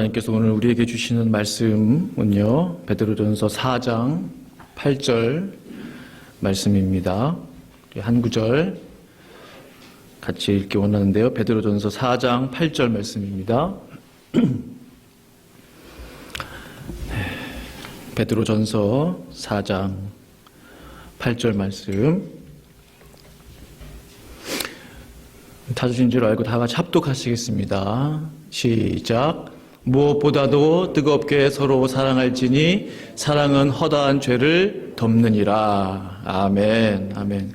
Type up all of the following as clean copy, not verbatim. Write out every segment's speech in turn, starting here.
하나님께서 오늘 우리에게 주시는 말씀은요, 베드로전서 4장 8절 말씀입니다. 한 구절 같이 읽기 원하는데요. 베드로전서 4장 8절 말씀입니다. 베드로전서 4장 8절 말씀. 찾으신 줄 알고 다 같이 합독하시겠습니다. 시작. 무엇보다도 뜨겁게 서로 사랑할지니 사랑은 허다한 죄를 덮느니라. 아멘. 아멘.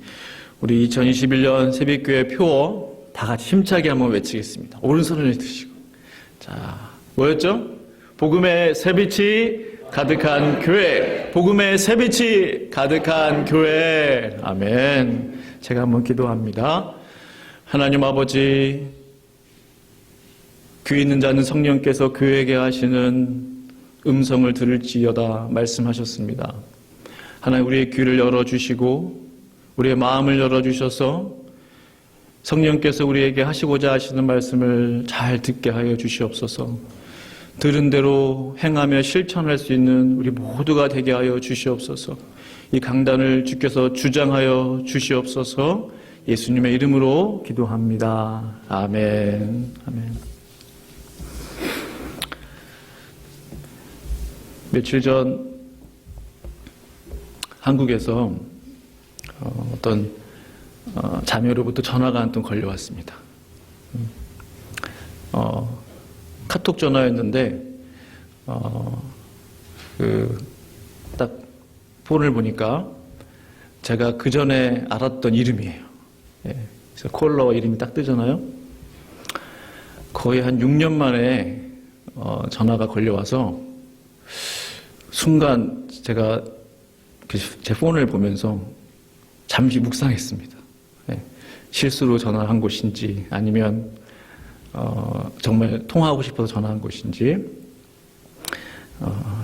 우리 2021년 새벽교회 표 다 같이 힘차게 한번 외치겠습니다. 오른손을 드시고. 자, 뭐였죠? 복음의 새빛이 가득한 교회. 복음의 새빛이 가득한 교회. 아멘. 제가 한번 기도합니다. 하나님 아버지, 귀 있는 자는 성령께서 교회에게 하시는 음성을 들을지어다 말씀하셨습니다. 하나님, 우리의 귀를 열어주시고 우리의 마음을 열어주셔서 성령께서 우리에게 하시고자 하시는 말씀을 잘 듣게 하여 주시옵소서. 들은 대로 행하며 실천할 수 있는 우리 모두가 되게 하여 주시옵소서. 이 강단을 주께서 주장하여 주시옵소서. 예수님의 이름으로 기도합니다. 아멘. 아멘. 며칠 전 한국에서 어떤 자매로부터 전화가 한 통 걸려왔습니다. 카톡 전화였는데 딱 폰을 보니까 제가 그 전에 알았던 이름이에요. 예, 그래서 콜러 이름이 딱 뜨잖아요. 거의 한 6년 만에 전화가 걸려와서 순간 제가 제 폰을 보면서 잠시 묵상했습니다. 예, 실수로 전화한 곳인지 아니면 정말 통화하고 싶어서 전화한 곳인지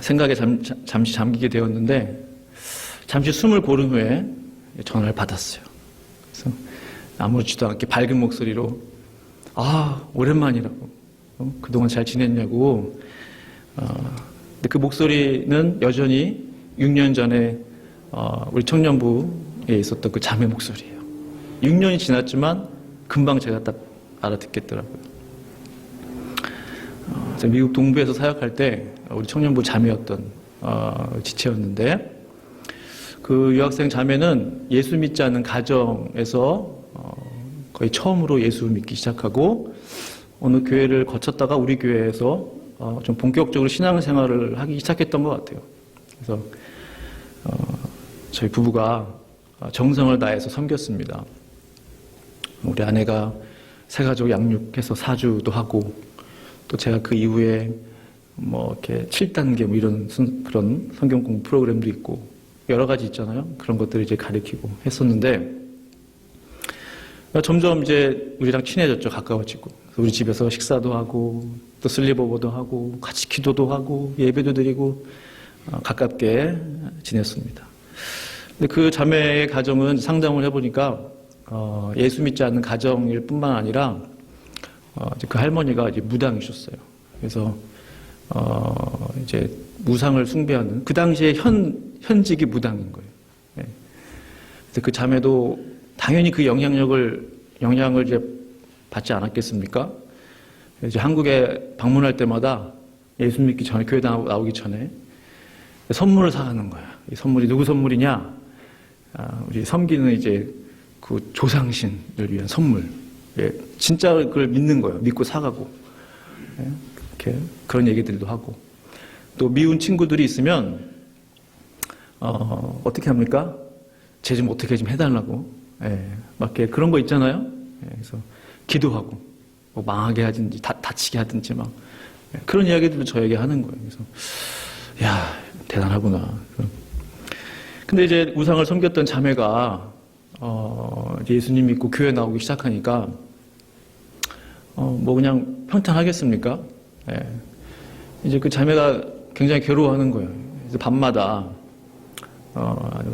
생각에 잠시 잠기게 되었는데 잠시 숨을 고른 후에 전화를 받았어요. 그래서 아무렇지도 않게 밝은 목소리로 오랜만이라고, 그동안 잘 지냈냐고. 근데 그 목소리는 여전히 6년 전에 우리 청년부에 있었던 그 자매 목소리예요. 6년이 지났지만 금방 제가 딱 알아듣겠더라고요. 제가 미국 동부에서 사역할 때 우리 청년부 자매였던 지체였는데, 그 유학생 자매는 예수 믿지 않는 가정에서 거의 처음으로 예수 믿기 시작하고 어느 교회를 거쳤다가 우리 교회에서 좀 본격적으로 신앙생활을 하기 시작했던 것 같아요. 그래서 저희 부부가 정성을 다해서 섬겼습니다. 우리 아내가 새 가족 양육해서 사주도 하고, 또 제가 그 이후에 이렇게 7단계 이런 그런 성경 공부 프로그램도 있고 여러 가지 있잖아요. 그런 것들을 이제 가르치고 했었는데, 점점 이제 우리랑 친해졌죠. 가까워지고. 우리 집에서 식사도 하고, 또 슬리버보도 하고, 같이 기도도 하고, 예배도 드리고, 가깝게 지냈습니다. 근데 그 자매의 가정은 상담을 해보니까, 예수 믿지 않는 가정일 뿐만 아니라, 그 할머니가 이제 무당이셨어요. 그래서, 이제 우상을 숭배하는, 그 당시에 현직이 무당인 거예요. 네. 그래서 그 자매도 당연히 그 영향을 이제 받지 않았겠습니까? 이제 한국에 방문할 때마다 예수 믿기 전에, 교회 나오기 전에 선물을 사가는 거야. 이 선물이 누구 선물이냐? 우리 섬기는 이제 그 조상신을 위한 선물. 예, 진짜 그걸 믿는 거예요. 믿고 사가고. 예, 이렇게 그런 얘기들도 하고. 또 미운 친구들이 있으면 어떻게 합니까? 쟤 좀 어떻게 좀 해달라고. 예, 막 그런 거 있잖아요. 예, 그래서 기도하고, 망하게 하든지, 다치게 하든지 그런 이야기들도 저에게 하는 거예요. 그래서, 야, 대단하구나. 근데 이제 우상을 섬겼던 자매가, 이제 예수님 믿고 교회 나오기 시작하니까, 그냥 평탄하겠습니까? 예. 이제 그 자매가 굉장히 괴로워하는 거예요. 그래서 밤마다,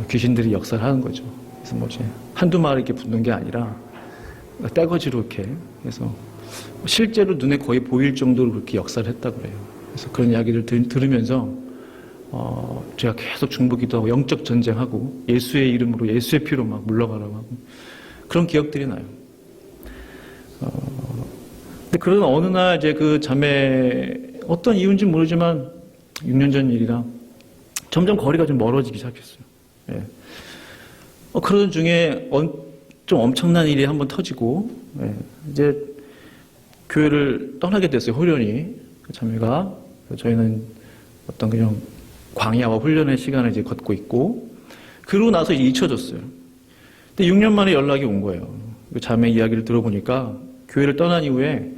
귀신들이 역사를 하는 거죠. 그래서 한두 마리 이렇게 붙는 게 아니라 떼거지로 이렇게 해서 실제로 눈에 거의 보일 정도로 그렇게 역사를 했다고 그래요. 그래서 그런 이야기를 들으면서 제가 계속 중보기도하고 영적 전쟁하고 예수의 이름으로 예수의 피로 막 물러가라고 하고 그런 기억들이 나요. 근데 그런 어느 날 이제 그 자매 어떤 이유인지 모르지만 6년 전 일이라 점점 거리가 좀 멀어지기 시작했어요. 예. 그러던 중에 좀 엄청난 일이 한번 터지고 이제 교회를 떠나게 됐어요. 호련히 그 자매가. 저희는 어떤 그냥 광야와 훈련의 시간을 이제 걷고 있고 그러고 나서 이제 잊혀졌어요. 근데 6년 만에 연락이 온 거예요. 그 자매 이야기를 들어보니까 교회를 떠난 이후에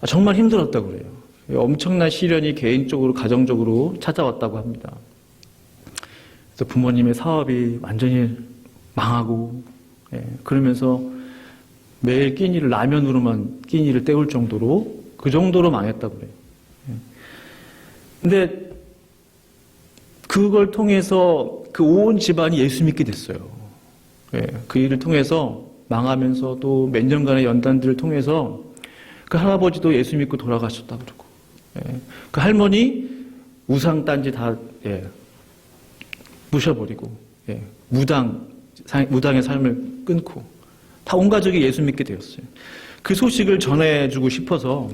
정말 힘들었다고 그래요. 엄청난 시련이 개인적으로 가정적으로 찾아왔다고 합니다. 그래서 부모님의 사업이 완전히 망하고 그러면서 매일 끼니를 라면으로만 끼니를 때울 정도로 그 정도로 망했다고 그래요. 근데 그걸 통해서 그 온 집안이 예수 믿게 됐어요. 그 일을 통해서 망하면서도 몇 년간의 연단들을 통해서 그 할아버지도 예수 믿고 돌아가셨다고 그러고 그 할머니 우상단지 다 부셔버리고 무당의 삶을 끊고 다 온 가족이 예수 믿게 되었어요. 그 소식을 전해주고 싶어서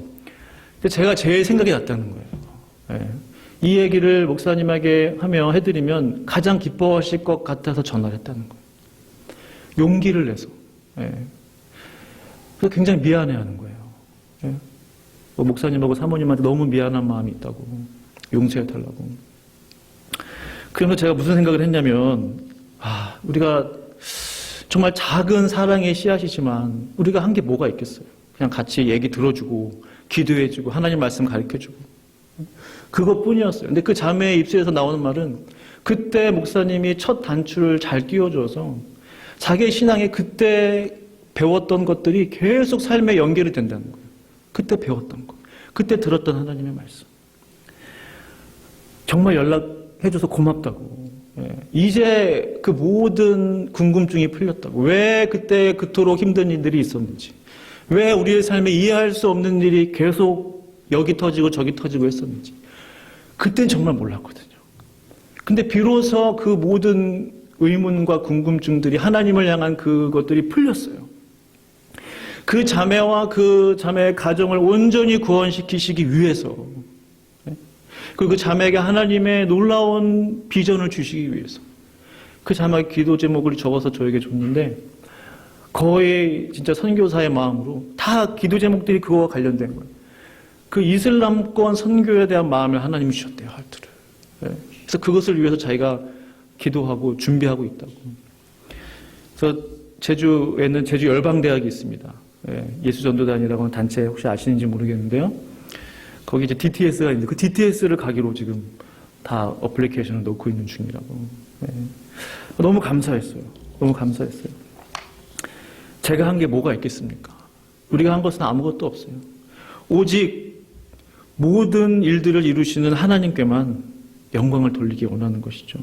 제가 제일 생각이 났다는 거예요. 이 얘기를 목사님에게 해드리면 가장 기뻐하실 것 같아서 전화를 했다는 거예요. 용기를 내서. 그래서 굉장히 미안해하는 거예요. 목사님하고 사모님한테 너무 미안한 마음이 있다고 용서해달라고. 그러면서 제가 무슨 생각을 했냐면 우리가 정말 작은 사랑의 씨앗이지만 우리가 한 게 뭐가 있겠어요. 그냥 같이 얘기 들어주고 기도해주고 하나님 말씀 가르쳐주고 그것뿐이었어요. 근데 그 자매의 입술에서 나오는 말은 그때 목사님이 첫 단추를 잘 끼워줘서 자기의 신앙에 그때 배웠던 것들이 계속 삶에 연결이 된다는 거예요. 그때 배웠던 거. 그때 들었던 하나님의 말씀. 정말 연락해줘서 고맙다고. 이제 그 모든 궁금증이 풀렸다고. 왜 그때 그토록 힘든 일들이 있었는지. 왜 우리의 삶에 이해할 수 없는 일이 계속 여기 터지고 저기 터지고 했었는지. 그땐 정말 몰랐거든요. 근데 비로소 그 모든 의문과 궁금증들이 하나님을 향한 그것들이 풀렸어요. 그 자매와 그 자매의 가정을 온전히 구원시키시기 위해서 그리고 그 자매에게 하나님의 놀라운 비전을 주시기 위해서 그 자매의 기도 제목을 적어서 저에게 줬는데 거의 진짜 선교사의 마음으로 다 기도 제목들이 그거와 관련된 거예요. 그 이슬람권 선교에 대한 마음을 하나님이 주셨대요. 하트를. 그래서 그것을 위해서 자기가 기도하고 준비하고 있다고. 그래서 제주에는 제주 열방대학이 있습니다. 예수전도단이라고 하는 단체 혹시 아시는지 모르겠는데요. 거기 이제 DTS가 있는데 그 DTS를 가기로 지금 다 어플리케이션을 넣고 있는 중이라고. 너무 감사했어요. 너무 감사했어요. 제가 한 게 뭐가 있겠습니까? 우리가 한 것은 아무것도 없어요. 오직 모든 일들을 이루시는 하나님께만 영광을 돌리기 원하는 것이죠.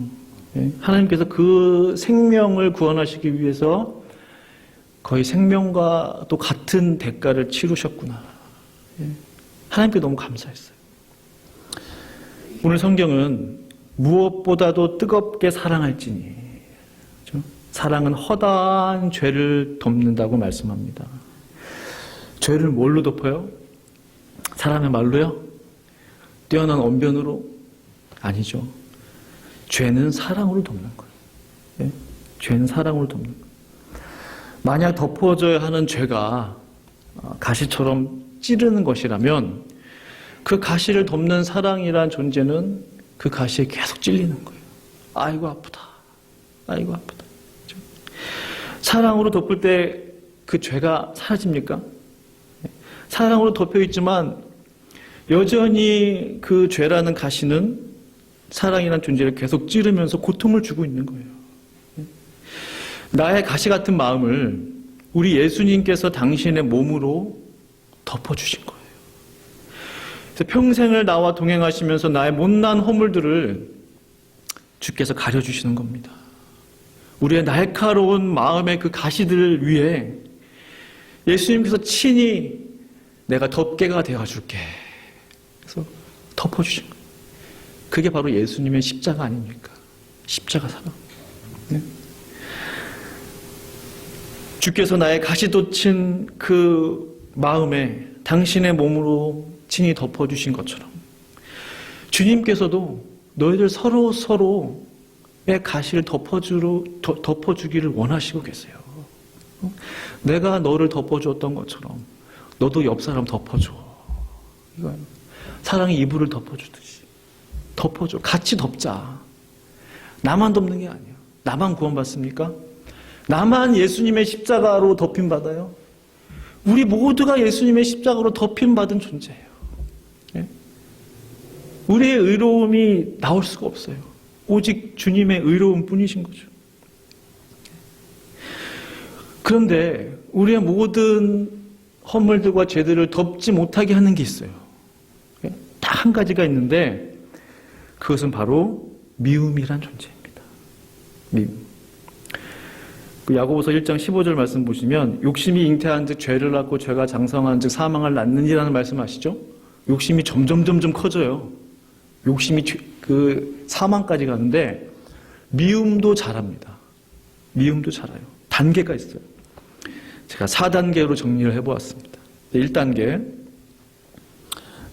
하나님께서 그 생명을 구원하시기 위해서 거의 생명과 또 같은 대가를 치르셨구나. 하나님께 너무 감사했어요. 오늘 성경은 무엇보다도 뜨겁게 사랑할지니 그렇죠? 사랑은 허다한 죄를 덮는다고 말씀합니다. 죄를 뭘로 덮어요? 사람의 말로요? 뛰어난 언변으로? 아니죠. 죄는 사랑으로 덮는 거예요. 죄는 사랑으로 덮는 거예요. 만약 덮어져야 하는 죄가 가시처럼 찌르는 것이라면 그 가시를 덮는 사랑이란 존재는 그 가시에 계속 찔리는 거예요. 아이고 아프다. 아이고 아프다. 그렇죠? 사랑으로 덮을 때 그 죄가 사라집니까? 사랑으로 덮여있지만 여전히 그 죄라는 가시는 사랑이라는 존재를 계속 찌르면서 고통을 주고 있는 거예요. 나의 가시 같은 마음을 우리 예수님께서 당신의 몸으로 덮어주신 거예요. 그래서 평생을 나와 동행하시면서 나의 못난 허물들을 주께서 가려주시는 겁니다. 우리의 날카로운 마음의 그 가시들을 위해 예수님께서 친히 내가 덮개가 되어줄게. 그래서 덮어주신 거예요. 그게 바로 예수님의 십자가 아닙니까? 십자가 사랑. 네? 주께서 나의 가시돋친 그 마음에 당신의 몸으로 친히 덮어주신 것처럼 주님께서도 너희들 서로의 가시를 덮어주기를 원하시고 계세요. 내가 너를 덮어주었던 것처럼 너도 옆 사람 덮어줘. 이거예요. 사랑의 이불을 덮어주듯이 덮어줘. 같이 덮자. 나만 덮는 게 아니야. 나만 구원받습니까? 나만 예수님의 십자가로 덮임받아요? 우리 모두가 예수님의 십자가로 덮임받은 존재예요. 예? 우리의 의로움이 나올 수가 없어요. 오직 주님의 의로움 뿐이신 거죠. 그런데 우리의 모든 허물들과 죄들을 덮지 못하게 하는 게 있어요. 딱 한 가지가 있는데 그것은 바로 미움이란 존재입니다. 미움. 그 야고보서 1장 15절 말씀 보시면 욕심이 잉태한 즉 죄를 낳고 죄가 장성한 즉 사망을 낳느니라는 말씀 아시죠? 욕심이 점점 커져요. 욕심이 그 사망까지 가는데 미움도 자랍니다. 미움도 자라요. 단계가 있어요. 제가 4단계로 정리를 해보았습니다. 1단계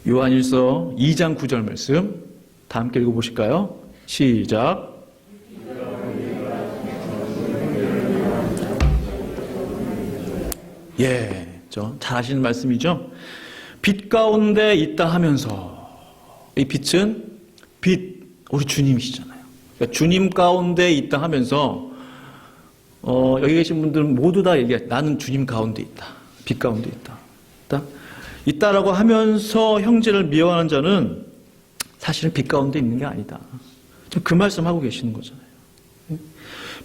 요한일서 2장 9절 말씀 다 함께 읽어보실까요? 시작. 예, 잘 아시는 말씀이죠. 빛 가운데 있다 하면서 이 빛은 우리 주님이시잖아요. 그러니까 주님 가운데 있다 하면서 여기 계신 분들은 모두 다 얘기해. 나는 주님 가운데 있다. 빛 가운데 있다. 있다라고 하면서 형제를 미워하는 자는 사실은 빛 가운데 있는 게 아니다. 지금 그 말씀하고 계시는 거잖아요.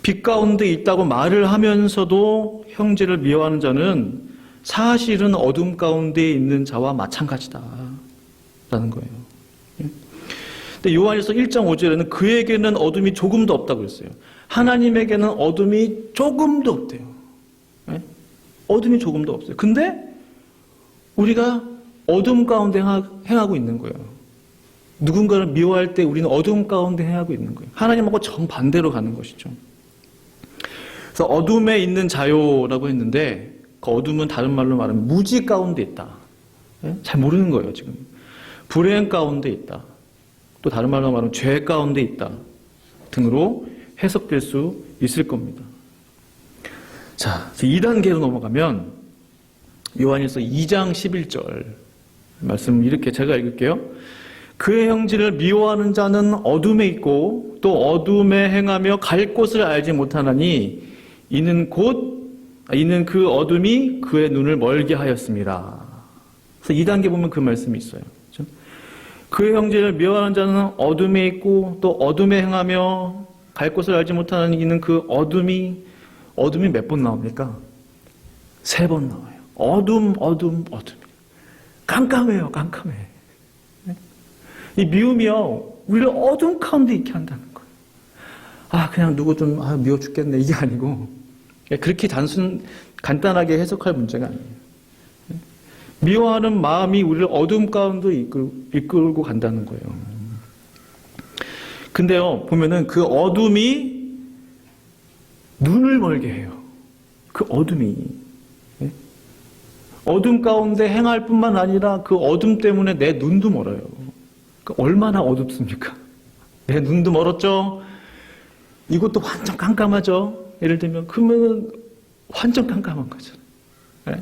빛 가운데 있다고 말을 하면서도 형제를 미워하는 자는 사실은 어둠 가운데 있는 자와 마찬가지다. 라는 거예요. 근데 요한일서 1장 5절에는 그에게는 어둠이 조금도 없다고 그랬어요. 하나님에게는 어둠이 조금도 없대요. 어둠이 조금도 없어요. 근데 우리가 어둠 가운데 행하고 있는 거예요. 누군가를 미워할 때 우리는 어둠 가운데 행하고 있는 거예요. 하나님하고 정반대로 가는 것이죠. 그래서 어둠에 있는 자요라고 했는데 그 어둠은 다른 말로 말하면 무지 가운데 있다. 잘 모르는 거예요, 지금. 불행 가운데 있다. 또 다른 말로 말하면 죄 가운데 있다. 등으로 해석될 수 있을 겁니다. 자, 2단계로 넘어가면 요한일서 2장 11절 말씀 이렇게 제가 읽을게요. 그의 형제를 미워하는 자는 어둠에 있고 또 어둠에 행하며 갈 곳을 알지 못하나니 이는 그 어둠이 그의 눈을 멀게 하였습니다. 그래서 2단계 보면 그 말씀이 있어요. 그렇죠? 그의 형제를 미워하는 자는 어둠에 있고 또 어둠에 행하며 갈 곳을 알지 못하는 이는 그 어둠이 몇 번 나옵니까? 3번 나와요. 어둠. 깜깜해요, 깜깜해. 이 미움이요, 우리를 어둠 가운데 있게 한다는 거예요. 그냥 누구 좀, 미워 죽겠네. 이게 아니고, 그렇게 간단하게 해석할 문제가 아니에요. 미워하는 마음이 우리를 어둠 가운데 이끌고 간다는 거예요. 근데요, 보면은 그 어둠이 눈을 멀게 해요. 그 어둠이. 어둠 가운데 행할 뿐만 아니라 그 어둠 때문에 내 눈도 멀어요. 얼마나 어둡습니까? 내 눈도 멀었죠? 이것도 완전 깜깜하죠? 예를 들면, 그러면 완전 깜깜한 거죠. 네?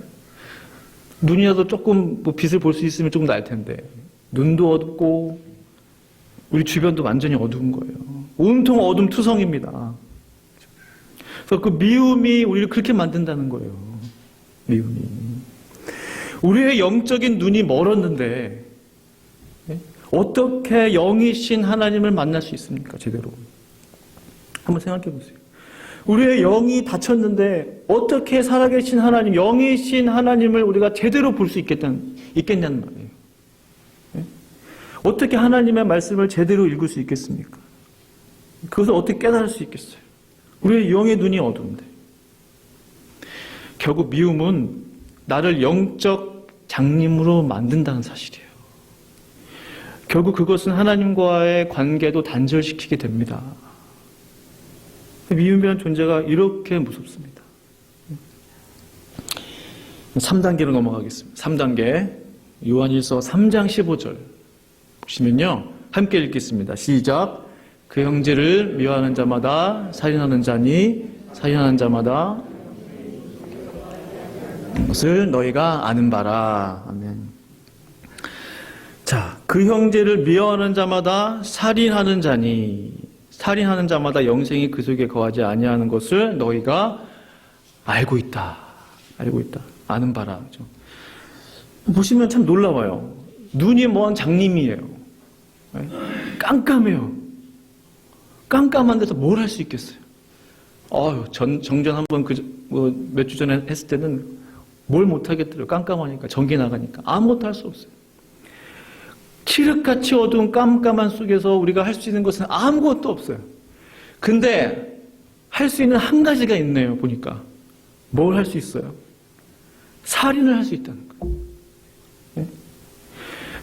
눈이라도 조금 빛을 볼 수 있으면 조금 나을 텐데, 눈도 어둡고, 우리 주변도 완전히 어두운 거예요. 온통 어둠 투성입니다. 그래서 그 미움이 우리를 그렇게 만든다는 거예요. 미움이. 우리의 영적인 눈이 멀었는데 어떻게 영이신 하나님을 만날 수 있습니까? 제대로. 한번 생각해 보세요. 우리의 영이 닫혔는데 어떻게 살아계신 하나님, 영이신 하나님을 우리가 제대로 볼 수 있겠냐는 말이에요. 어떻게 하나님의 말씀을 제대로 읽을 수 있겠습니까? 그것을 어떻게 깨달을 수 있겠어요? 우리의 영의 눈이 어두운데. 결국 미움은 나를 영적 장님으로 만든다는 사실이에요. 결국 그것은 하나님과의 관계도 단절시키게 됩니다. 미움이라는 존재가 이렇게 무섭습니다. 3단계로 넘어가겠습니다. 3단계 요한일서 3장 15절 보시면요. 함께 읽겠습니다. 시작. 그 형제를 미워하는 자마다 살인하는 자니 살인하는 자마다 것을 너희가 아는 바라. 아멘. 자, 그 형제를 미워하는 자마다 살인하는 자니 살인하는 자마다 영생이 그 속에 거하지 아니하는 것을 너희가 알고 있다. 알고 있다. 아는 바라. 그렇죠? 보시면 참 놀라워요. 눈이 먼 장님이에요. 깜깜해요. 깜깜한 데서 뭘 할 수 있겠어요? 정전 한번 몇 주 전에 했을 때는 뭘 못하겠더라고요. 깜깜하니까. 전기 나가니까. 아무것도 할 수 없어요. 칠흑같이 어두운 깜깜한 속에서 우리가 할 수 있는 것은 아무것도 없어요. 근데 할 수 있는 한 가지가 있네요. 보니까. 뭘 할 수 있어요? 살인을 할 수 있다는 거예요. 네?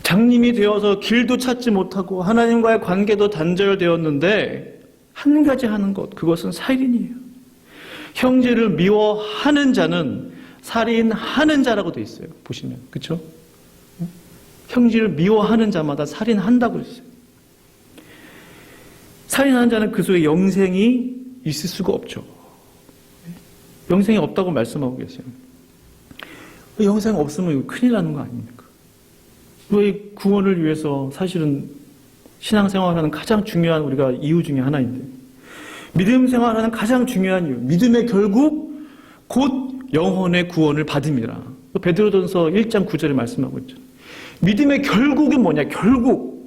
장님이 되어서 길도 찾지 못하고 하나님과의 관계도 단절되었는데 한 가지 하는 것, 그것은 살인이에요. 형제를 미워하는 자는 살인하는 자라고 되어 있어요. 보시면. 그렇죠? 형제를 미워하는 자마다 살인한다고 했어요. 살인하는 자는 그 속에 영생이 있을 수가 없죠. 영생이 없다고 말씀하고 계세요. 영생 없으면 큰일 나는 거 아닙니까? 우리의 구원을 위해서 사실은 신앙생활하는 가장 중요한 우리가 이유 중에 하나인데, 믿음 생활하는 가장 중요한 이유, 믿음의 결국 곧 영혼의 구원을 받음이라. 베드로전서 1장 9절에 말씀하고 있죠. 믿음의 결국은 뭐냐? 결국은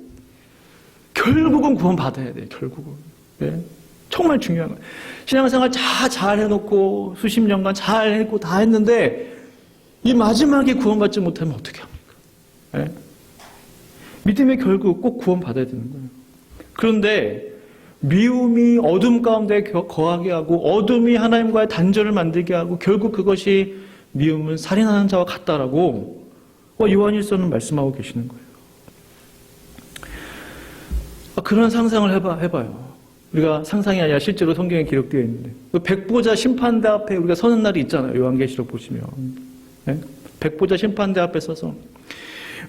구원 받아야 돼요. 결국은. 네? 정말 중요한 거예요. 신앙생활 잘 해놓고 수십 년간 잘 했고 다 했는데 이 마지막에 구원받지 못하면 어떻게 합니까? 네? 믿음의 결국 꼭 구원 받아야 되는 거예요. 그런데 미움이 어둠 가운데 거하게 하고 어둠이 하나님과의 단절을 만들게 하고 결국 그것이 미움은 살인하는 자와 같다라고 요한일서는 말씀하고 계시는 거예요. 그런 상상을 해봐요. 우리가 상상이 아니라 실제로 성경에 기록되어 있는데 백보자 심판대 앞에 우리가 서는 날이 있잖아요. 요한계시록 보시면. 네? 백보자 심판대 앞에 서서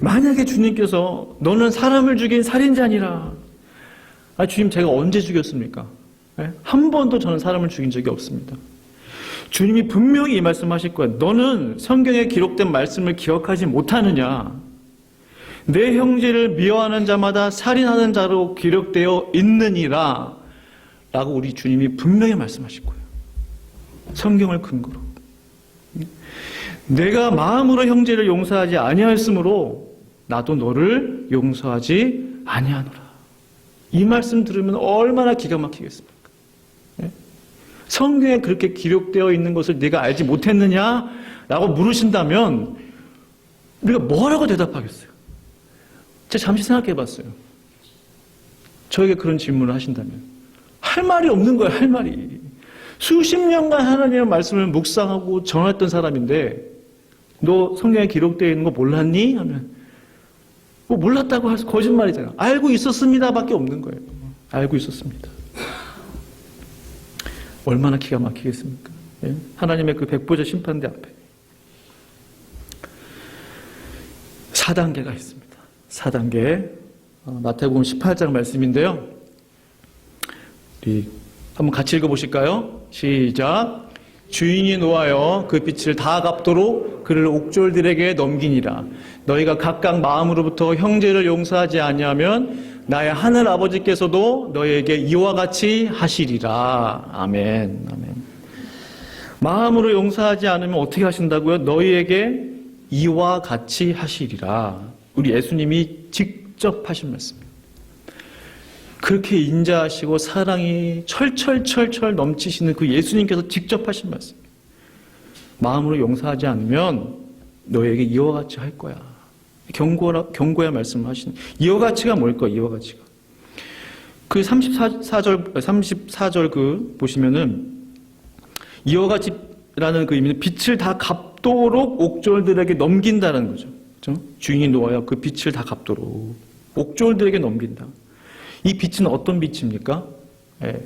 만약에 주님께서 너는 사람을 죽인 살인자니라. 주님 제가 언제 죽였습니까? 네? 한 번도 저는 사람을 죽인 적이 없습니다. 주님이 분명히 이 말씀하실 거예요. 너는 성경에 기록된 말씀을 기억하지 못하느냐? 내 형제를 미워하는 자마다 살인하는 자로 기록되어 있느니라 라고 우리 주님이 분명히 말씀하실 거예요. 성경을 근거로. 내가 마음으로 형제를 용서하지 아니하였으므로 나도 너를 용서하지 아니하노라. 이 말씀 들으면 얼마나 기가 막히겠습니까? 성경에 그렇게 기록되어 있는 것을 네가 알지 못했느냐라고 물으신다면 우리가 뭐라고 대답하겠어요? 제가 잠시 생각해 봤어요. 저에게 그런 질문을 하신다면 할 말이 없는 거예요. 할 말이. 수십 년간 하나님의 말씀을 묵상하고 전했던 사람인데 너 성경에 기록되어 있는 거 몰랐니? 하면 몰랐다고 해서 거짓말이잖아. 알고 있었습니다 밖에 없는 거예요. 알고 있었습니다. 얼마나 기가 막히겠습니까? 예? 하나님의 그 백보자 심판대 앞에 4단계가 있습니다. 4단계 마태복음 18장 말씀인데요. 우리 한번 같이 읽어보실까요? 시작. 주인이 노하여 그 빛을 다 갚도록 그를 옥졸들에게 넘기니라. 너희가 각각 마음으로부터 형제를 용서하지 아니하면 나의 하늘 아버지께서도 너희에게 이와 같이 하시리라. 아멘. 아멘. 마음으로 용서하지 않으면 어떻게 하신다고요? 너희에게 이와 같이 하시리라. 우리 예수님이 직접 하신 말씀입니다. 그렇게 인자하시고 사랑이 철철철철 넘치시는 그 예수님께서 직접 하신 말씀. 마음으로 용서하지 않으면 너에게 이와 같이 할 거야. 경고의 말씀을 하시는. 이와 같이가 뭘까? 이와 같이가. 그 34절 그 보시면은 이와 같이라는 그 의미는 빛을 다 갚도록 옥졸들에게 넘긴다는 거죠. 그렇죠? 주인이 놓아야 그 빛을 다 갚도록. 옥졸들에게 넘긴다. 이 빛은 어떤 빛입니까?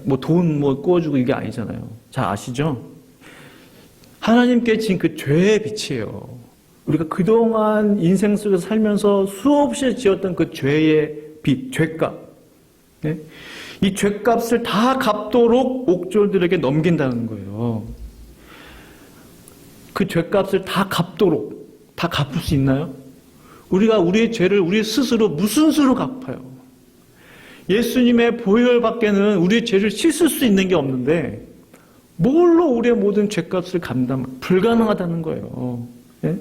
뭐 돈 구워주고 이게 아니잖아요. 잘 아시죠? 하나님께 진 그 죄의 빛이에요. 우리가 그동안 인생 속에서 살면서 수없이 지었던 그 죄의 빛, 죄값. 네? 이 죄값을 다 갚도록 옥졸들에게 넘긴다는 거예요. 그 죄값을 다 갚도록, 다 갚을 수 있나요? 우리가 우리의 죄를 우리 스스로 무슨 수로 갚아요? 예수님의 보혈 밖에는 우리의 죄를 씻을 수 있는 게 없는데 뭘로 우리의 모든 죄값을 불가능하다는 거예요. 예?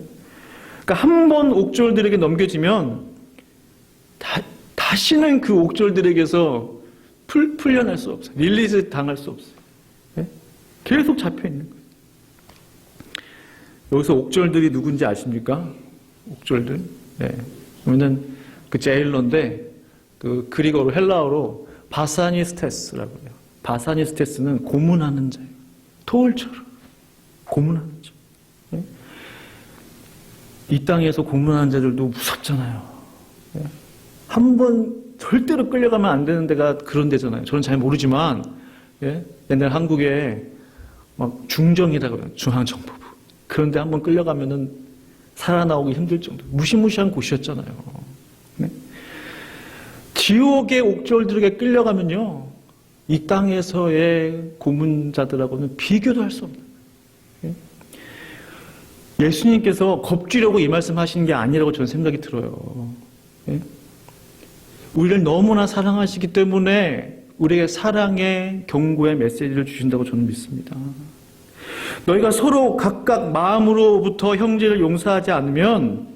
그러니까 한 번 옥졸들에게 넘겨지면 다시는 그 옥졸들에게서 풀려날 수 없어요. 릴리즈 당할 수 없어요. 예? 계속 잡혀있는 거예요. 여기서 옥졸들이 누군지 아십니까? 옥졸들. 예. 그러면 그 제일러인데 그 그리고로 헬라어로 바사니스테스라고 해요. 바사니스테스는 고문하는 자예요. 토울처럼 고문하는 자. 예? 이 땅에서 고문하는 자들도 무섭잖아요. 예? 한 번 절대로 끌려가면 안 되는 데가 그런 데잖아요. 저는 잘 모르지만 예? 옛날 한국에 막 중정이라고 해요. 중앙정보부. 그런데 한번 끌려가면은 살아나오기 힘들 정도. 무시무시한 곳이었잖아요. 네? 지옥의 옥졸들에게 끌려가면요, 이 땅에서의 고문자들하고는 비교도 할 수 없는 거예요. 예? 예수님께서 겁주려고 이 말씀 하시는 게 아니라고 저는 생각이 들어요. 예? 우리를 너무나 사랑하시기 때문에 우리에게 사랑의 경고의 메시지를 주신다고 저는 믿습니다. 너희가 서로 각각 마음으로부터 형제를 용서하지 않으면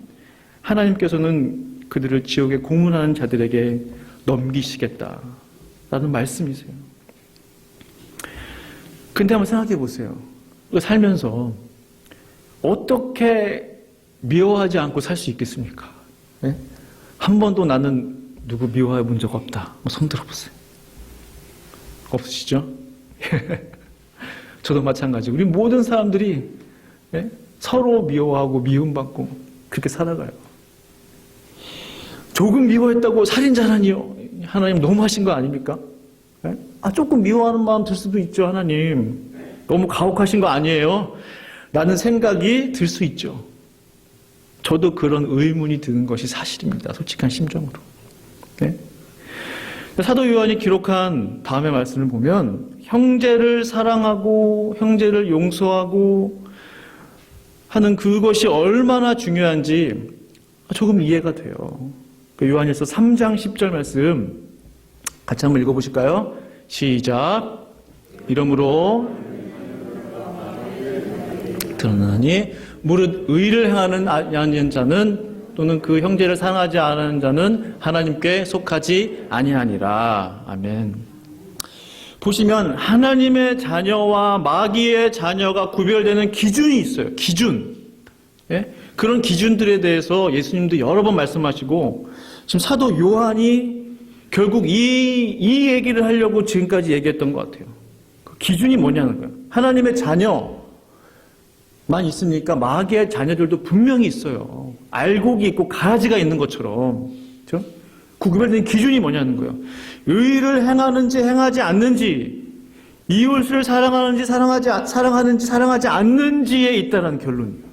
하나님께서는 그들을 지옥에 고문하는 자들에게 넘기시겠다라는 말씀이세요. 근데 한번 생각해 보세요. 살면서 어떻게 미워하지 않고 살 수 있겠습니까? 네? 한 번도 나는 누구 미워해 본 적 없다. 손 들어보세요. 없으시죠? 저도 마찬가지고 우리 모든 사람들이 예? 서로 미워하고 미움받고 그렇게 살아가요. 조금 미워했다고 살인자라니요. 하나님 너무하신 거 아닙니까? 예? 조금 미워하는 마음 들 수도 있죠. 하나님 너무 가혹하신 거 아니에요? 라는 생각이 들 수 있죠. 저도 그런 의문이 드는 것이 사실입니다. 솔직한 심정으로. 네? 사도 요한이 기록한 다음의 말씀을 보면 형제를 사랑하고 형제를 용서하고 하는 그것이 얼마나 중요한지 조금 이해가 돼요. 요한일서 3장 10절 말씀 같이 한번 읽어보실까요? 시작. 이러므로 드러나니 무릇 의를 행하는 자는 또는 그 형제를 사랑하지 않는 자는 하나님께 속하지 아니하니라. 아멘. 보시면 하나님의 자녀와 마귀의 자녀가 구별되는 기준이 있어요. 기준. 예? 그런 기준들에 대해서 예수님도 여러 번 말씀하시고 지금 사도 요한이 결국 이 얘기를 하려고 지금까지 얘기했던 것 같아요. 그 기준이 뭐냐는 거예요. 하나님의 자녀만 있으니까 마귀의 자녀들도 분명히 있어요. 알곡이 있고 가지가 있는 것처럼. 그렇죠? 구별된 기준이 뭐냐는 거예요. 의를 행하는지 행하지 않는지, 이웃을 사랑하는지 사랑하지 않는지에 있다는 결론이에요.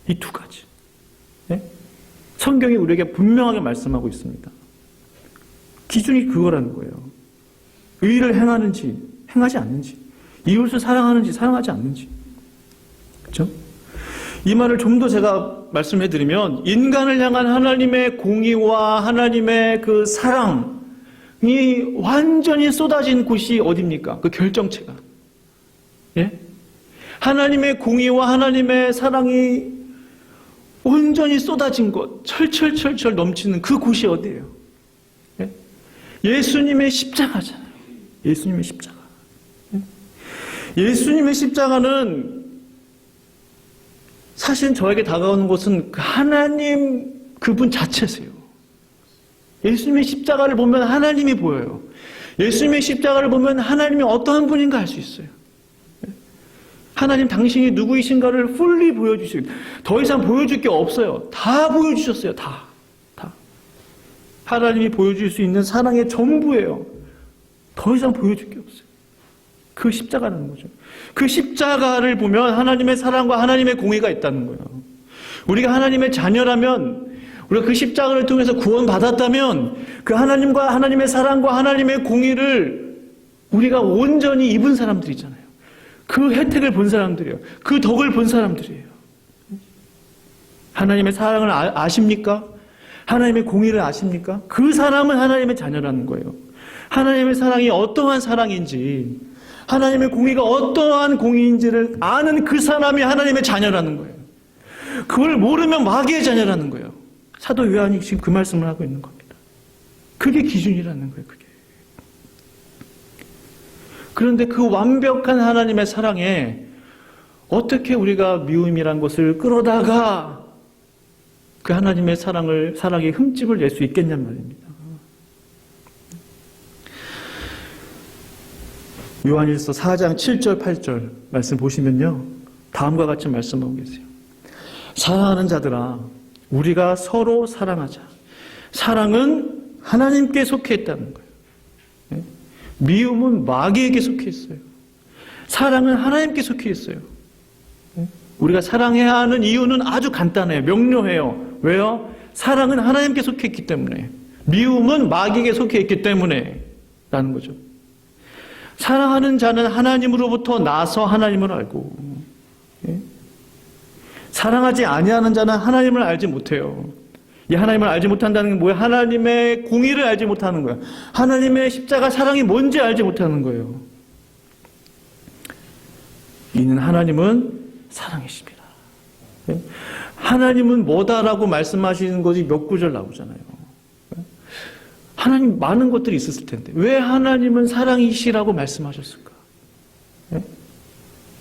이 두 가지. 네? 성경이 우리에게 분명하게 말씀하고 있습니다. 기준이 그거라는 거예요. 의를 행하는지 행하지 않는지, 이웃을 사랑하는지 사랑하지 않는지. 그렇죠? 이 말을 좀 더 제가 말씀해 드리면 인간을 향한 하나님의 공의와 하나님의 그 사랑이 완전히 쏟아진 곳이 어디입니까? 그 결정체가. 예? 하나님의 공의와 하나님의 사랑이 온전히 쏟아진 곳, 철철철철 넘치는 그 곳이 어디예요? 예? 예수님의 십자가잖아요. 예수님의 십자가. 예? 예수님의 십자가는 사실 저에게 다가오는 것은 하나님 그분 자체세요. 예수님의 십자가를 보면 하나님이 보여요. 예수님의 십자가를 보면 하나님이 어떠한 분인가 알 수 있어요. 하나님 당신이 누구이신가를 fully 보여주시고 더 이상 보여줄 게 없어요. 다 보여주셨어요. 다. 하나님이 보여줄 수 있는 사랑의 전부예요. 더 이상 보여줄 게 없어요. 그 십자가라는 거죠. 그 십자가를 보면 하나님의 사랑과 하나님의 공의가 있다는 거예요. 우리가 하나님의 자녀라면, 우리가 그 십자가를 통해서 구원받았다면 그 하나님과 하나님의 사랑과 하나님의 공의를 우리가 온전히 입은 사람들이잖아요. 그 혜택을 본 사람들이에요. 그 덕을 본 사람들이에요. 하나님의 사랑을 아십니까? 하나님의 공의를 아십니까? 그 사람은 하나님의 자녀라는 거예요. 하나님의 사랑이 어떠한 사랑인지, 하나님의 공의가 어떠한 공의인지를 아는 그 사람이 하나님의 자녀라는 거예요. 그걸 모르면 마귀의 자녀라는 거예요. 사도 요한이 지금 그 말씀을 하고 있는 겁니다. 그게 기준이라는 거예요. 그게. 그런데 그 완벽한 하나님의 사랑에 어떻게 우리가 미움이란 것을 끌어다가 그 하나님의 사랑에 흠집을 낼 수 있겠냔 말입니다. 요한일서 4장 7절 8절 말씀 보시면요, 다음과 같이 말씀하고 계세요. 사랑하는 자들아, 우리가 서로 사랑하자. 사랑은 하나님께 속해 있다는 거예요. 미움은 마귀에게 속해 있어요. 사랑은 하나님께 속해 있어요. 우리가 사랑해야 하는 이유는 아주 간단해요. 명료해요. 왜요? 사랑은 하나님께 속해 있기 때문에, 미움은 마귀에게 속해 있기 때문에 라는 거죠. 사랑하는 자는 하나님으로부터 나서 하나님을 알고, 사랑하지 아니하는 자는 하나님을 알지 못해요. 이 하나님을 알지 못한다는 게 뭐예요? 하나님의 공의를 알지 못하는 거예요. 하나님의 십자가 사랑이 뭔지 알지 못하는 거예요. 이는 하나님은 사랑이십니다. 하나님은 뭐다라고 말씀하시는 것이 몇 구절 나오잖아요. 하나님 많은 것들이 있었을 텐데 왜 하나님은 사랑이시라고 말씀하셨을까?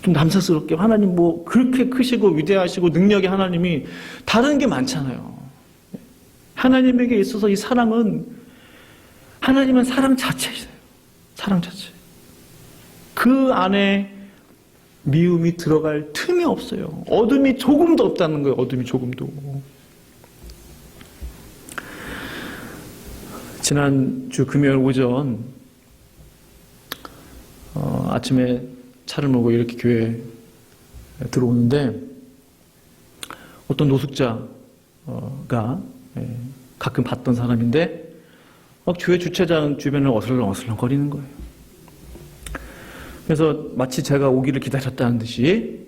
좀 남사스럽게 하나님 뭐 그렇게 크시고 위대하시고 능력의 하나님이 다른 게 많잖아요. 하나님에게 있어서 이 사랑은, 하나님은 사랑 자체이세요. 사랑 자체. 그 안에 미움이 들어갈 틈이 없어요. 어둠이 조금도 없다는 거예요. 어둠이 조금도. 지난주 금요일 오전 아침에 차를 몰고 이렇게 교회에 들어오는데 어떤 노숙자가 가끔 봤던 사람인데 막 교회 주차장 주변을 어슬렁어슬렁 거리는 거예요. 그래서 마치 제가 오기를 기다렸다는 듯이,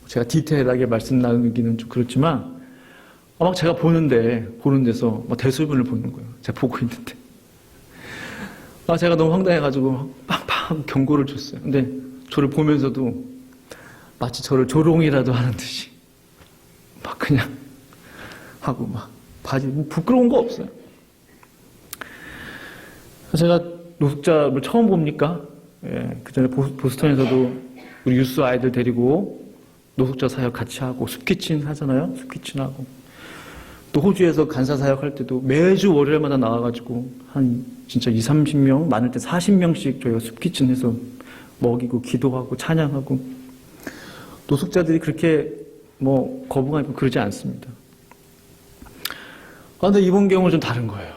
제가 디테일하게 말씀 나누기는 좀 그렇지만 막 제가 보는 데서 막 대소변을 보는 거예요. 제가 보고 있는데. 제가 너무 황당해가지고 빵빵 경고를 줬어요. 근데 저를 보면서도 마치 저를 조롱이라도 하는 듯이 막 그냥 하고 막 바지 부끄러운 거 없어요. 제가 노숙자를 처음 봅니까? 그 전에 보스턴에서도 우리 유스 아이들 데리고 노숙자 사역 같이 하고 숲키친 하잖아요. 숲키친 하고 또 호주에서 간사 사역 할 때도 매주 월요일마다 나와가지고 한 진짜 20-30명, 많을 때 40명씩 저희가 숲키친 해서 먹이고 기도하고 찬양하고, 노숙자들이 그렇게 뭐 거부감 그러지 않습니다. 근데 이번 경우는 좀 다른 거예요.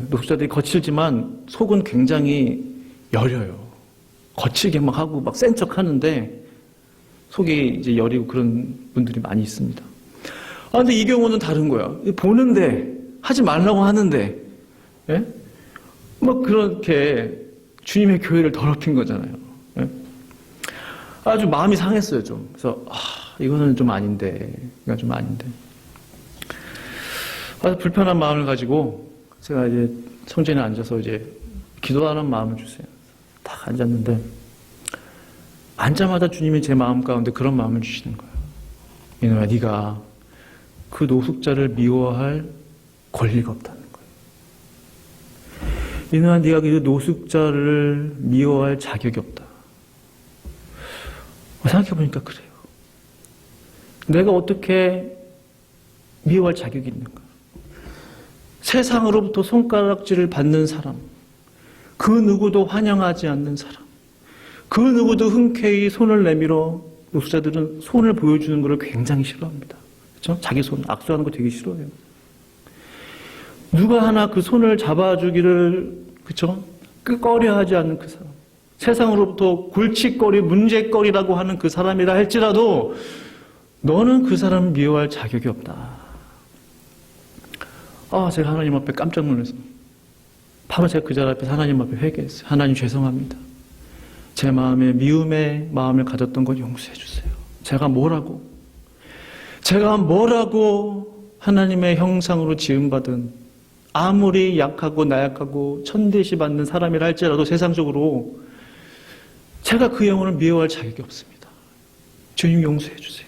노숙자들이 거칠지만 속은 굉장히 여려요. 거칠게 막 하고 막 센 척 하는데 속이 이제 여리고 그런 분들이 많이 있습니다. 근데 이 경우는 다른 거야. 보는데, 하지 말라고 하는데, 막 그렇게 주님의 교회를 더럽힌 거잖아요. 아주 마음이 상했어요, 좀. 그래서, 이거는 좀 아닌데, 이건 좀 아닌데. 불편한 마음을 가지고 제가 이제 성전에 앉아서 이제 기도하는 마음을 주세요. 딱 앉았는데, 앉자마자 주님이 제 마음 가운데 그런 마음을 주시는 거예요. 이놈아, 네가 그 노숙자를 미워할 권리가 없다는 거예요. 이놈아, 네가 그 노숙자를 미워할 자격이 없다. 생각해보니까 그래요. 내가 어떻게 미워할 자격이 있는가? 세상으로부터 손가락질을 받는 사람, 그 누구도 환영하지 않는 사람, 그 누구도 흔쾌히 손을 내밀어, 노숙자들은 손을 보여주는 것을 굉장히 싫어합니다. 그렇죠? 자기 손 악수하는 거 되게 싫어해요. 누가 하나 그 손을 잡아주기를, 그쵸? 꺼려하지 않는 그 사람. 세상으로부터 골칫거리, 문제거리라고 하는 그 사람이라 할지라도 너는 그 사람을 미워할 자격이 없다. 제가 하나님 앞에 깜짝 놀라서 바로 제가 그 자리 앞에서 하나님 앞에 회개했어요. 하나님 죄송합니다. 제 마음에 미움의 마음을 가졌던 것 용서해 주세요. 제가 뭐라고 하나님의 형상으로 지음받은 아무리 약하고 나약하고 천대시 받는 사람이라 할지라도 세상적으로 제가 그 영혼을 미워할 자격이 없습니다. 주님 용서해 주세요.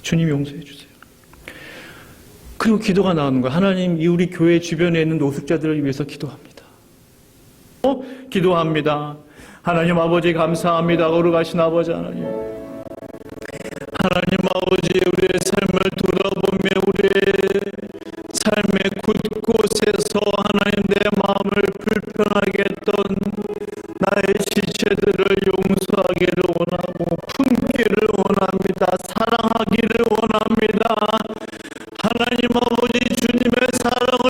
주님 용서해 주세요. 그리고 기도가 나오는 거예요. 하나님, 이 우리 교회 주변에 있는 노숙자들을 위해서 기도합니다. 기도합니다. 하나님 아버지 감사합니다. 거룩하신 아버지 하나님. 하나님 아버지, 우리의 삶을 돌아보며 우리의 삶의 곳곳에서 하나님 내 마음을 불편하게 했던 나의 지체들을 용서하기를 원하고 품기를 원합니다. 사랑하기를 원합니다. 하나님 아버지, 주님의 사랑을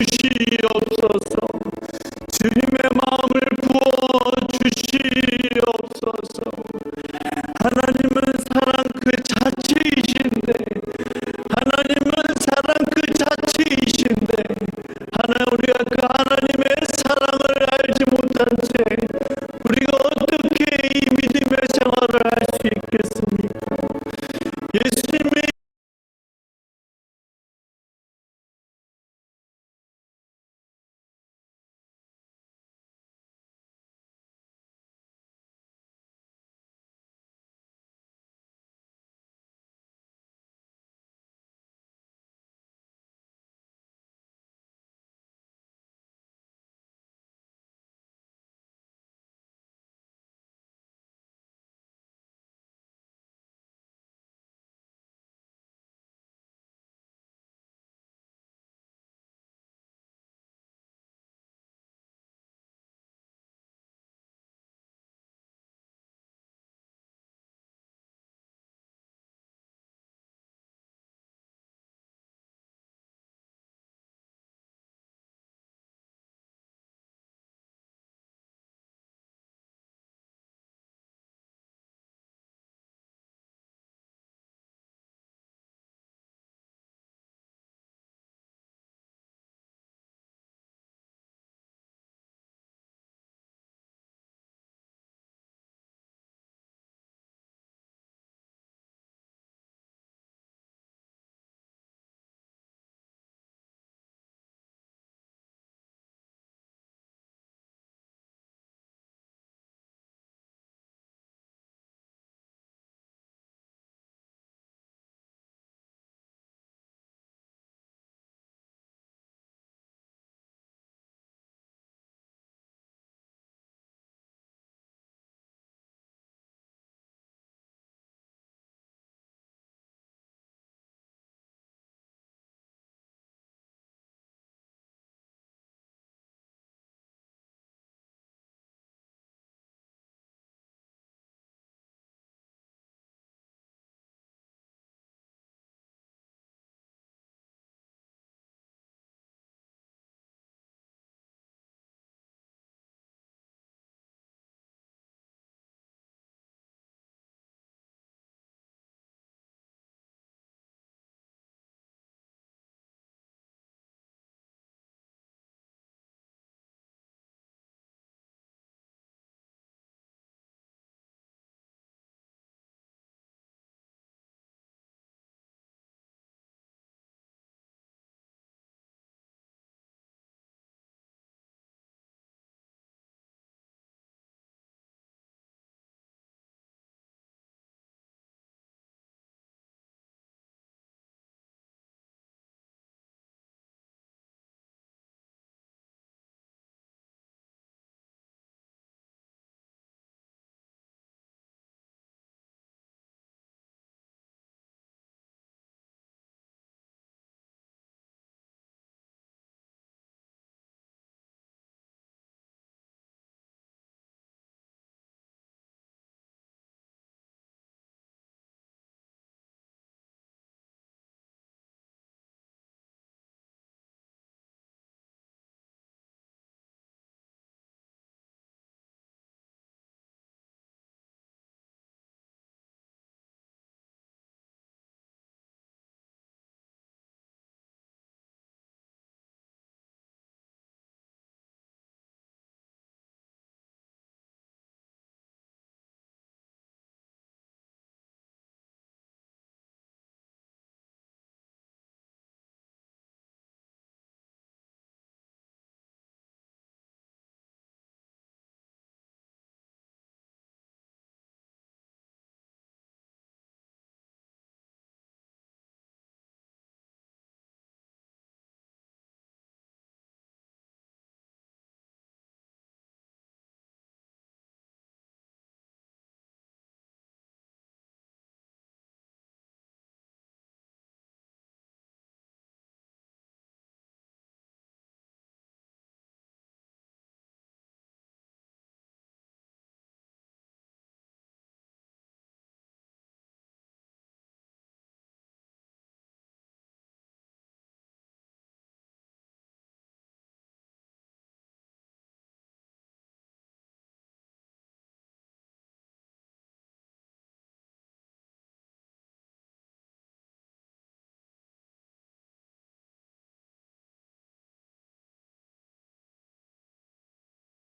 부어주시옵소서. 주님의 마음을 부어주시옵소서. 하나님은 사랑 그 자체이신데, 하나님은 사랑 그 자체이신데, 우리가 그 하나님의 사랑을 알지 못한 채 우리가 어떻게 이